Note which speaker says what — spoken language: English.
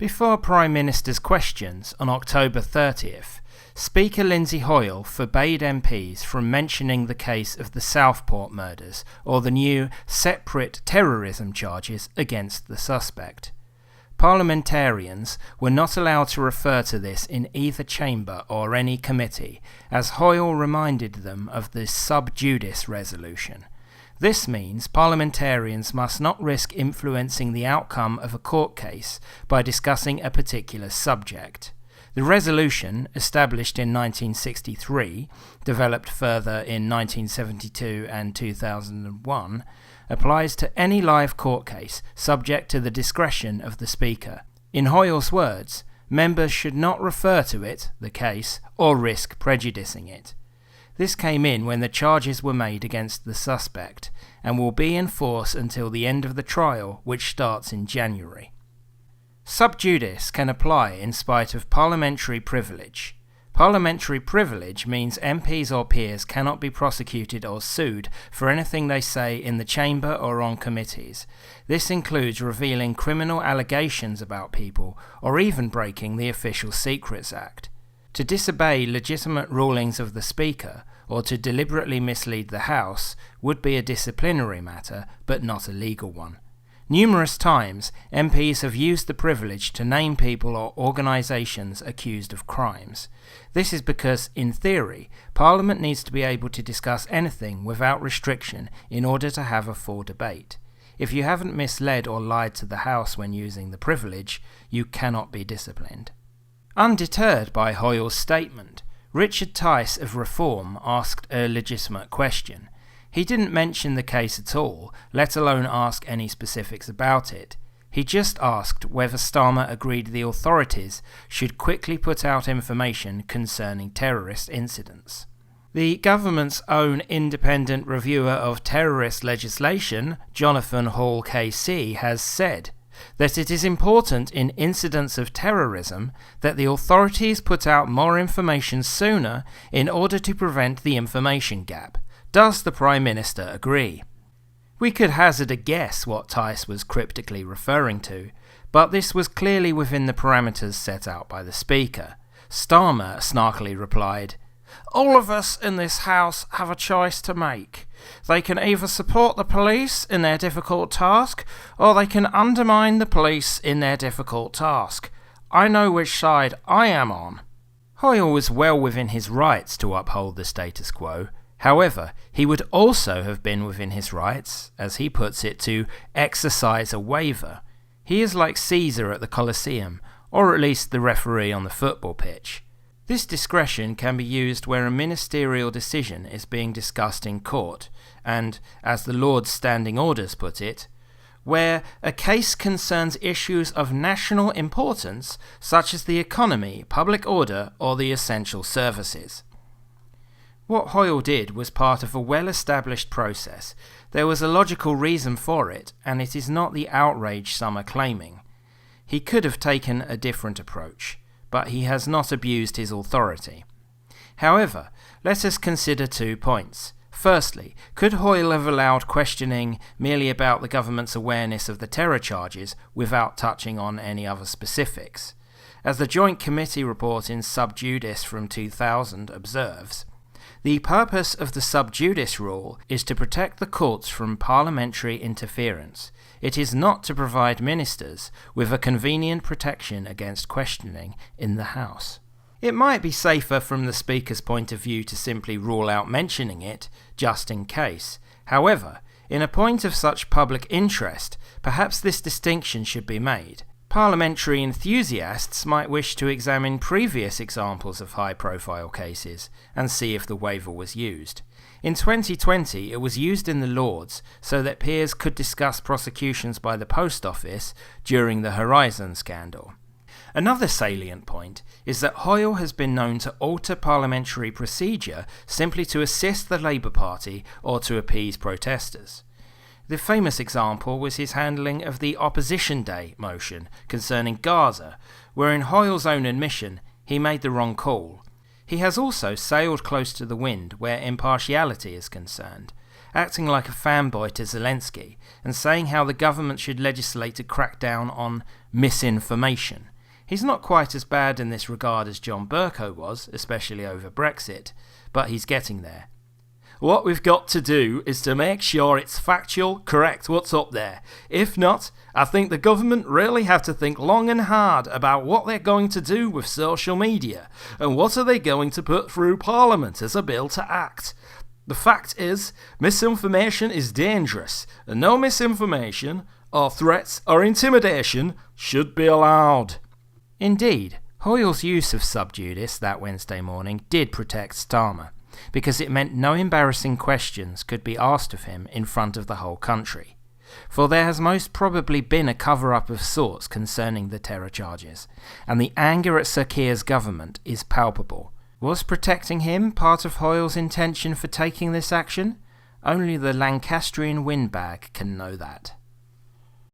Speaker 1: Before Prime Minister's questions on October 30th, Speaker Lindsay Hoyle forbade MPs from mentioning the case of the Southport murders or the new separate terrorism charges against the suspect. Parliamentarians were not allowed to refer to this in either chamber or any committee, as Hoyle reminded them of the sub judice resolution. This means parliamentarians must not risk influencing the outcome of a court case by discussing a particular subject. The resolution, established in 1963, developed further in 1972 and 2001, applies to any live court case subject to the discretion of the Speaker. In Hoyle's words, members should not refer to it, the case, or risk prejudicing it. This came in when the charges were made against the suspect, and will be in force until the end of the trial, which starts in January. Sub judice can apply in spite of parliamentary privilege. Parliamentary privilege means MPs or peers cannot be prosecuted or sued for anything they say in the chamber or on committees. This includes revealing criminal allegations about people, or even breaking the Official Secrets Act. To disobey legitimate rulings of the Speaker, or to deliberately mislead the House, would be a disciplinary matter, but not a legal one. Numerous times, MPs have used the privilege to name people or organisations accused of crimes. This is because, in theory, Parliament needs to be able to discuss anything without restriction in order to have a full debate. If you haven't misled or lied to the House when using the privilege, you cannot be disciplined. Undeterred by Hoyle's statement, Richard Tice of Reform asked a legitimate question. He didn't mention the case at all, let alone ask any specifics about it. He just asked whether Starmer agreed the authorities should quickly put out information concerning terrorist incidents. The government's own independent reviewer of terrorist legislation, Jonathan Hall KC, has said that it is important in incidents of terrorism that the authorities put out more information sooner in order to prevent the information gap. Does the Prime Minister agree? We could hazard a guess what Tice was cryptically referring to, but this was clearly within the parameters set out by the Speaker. Starmer snarkily replied, "All of us in this House have a choice to make. They can either support the police in their difficult task, or they can undermine the police in their difficult task. I know which side I am on." Hoyle was well within his rights to uphold the status quo. However, he would also have been within his rights, as he puts it, to exercise a waiver. He is like Caesar at the Colosseum, or at least the referee on the football pitch. This discretion can be used where a ministerial decision is being discussed in court, and, as the Lord's Standing Orders put it, where a case concerns issues of national importance, such as the economy, public order, or the essential services. What Hoyle did was part of a well-established process. There was a logical reason for it, and it is not the outrage some are claiming. He could have taken a different approach, but he has not abused his authority. However, let us consider 2 points. Firstly, could Hoyle have allowed questioning merely about the government's awareness of the terror charges without touching on any other specifics? As the Joint Committee report in Sub Judice from 2000 observes, the purpose of the sub judice rule is to protect the courts from parliamentary interference. It is not to provide ministers with a convenient protection against questioning in the House. It might be safer from the Speaker's point of view to simply rule out mentioning it, just in case. However, in a point of such public interest, perhaps this distinction should be made. Parliamentary enthusiasts might wish to examine previous examples of high-profile cases and see if the waiver was used. In 2020, it was used in the Lords so that peers could discuss prosecutions by the Post Office during the Horizon scandal. Another salient point is that Hoyle has been known to alter parliamentary procedure simply to assist the Labour Party or to appease protesters. The famous example was his handling of the Opposition Day motion concerning Gaza, where in Hoyle's own admission he made the wrong call. He has also sailed close to the wind where impartiality is concerned, acting like a fanboy to Zelensky and saying how the government should legislate to crack down on misinformation. He's not quite as bad in this regard as John Bercow was, especially over Brexit, but he's getting there. What we've got to do is to make sure it's factual, correct what's up there. If not, I think the government really have to think long and hard about what they're going to do with social media, and what are they going to put through Parliament as a bill to act. The fact is, misinformation is dangerous, and no misinformation, or threats, or intimidation should be allowed. Indeed, Hoyle's use of sub judice that Wednesday morning did protect Starmer, because it meant no embarrassing questions could be asked of him in front of the whole country. For there has most probably been a cover-up of sorts concerning the terror charges, and the anger at Sir Keir's government is palpable. Was protecting him part of Hoyle's intention for taking this action? Only the Lancastrian windbag can know that.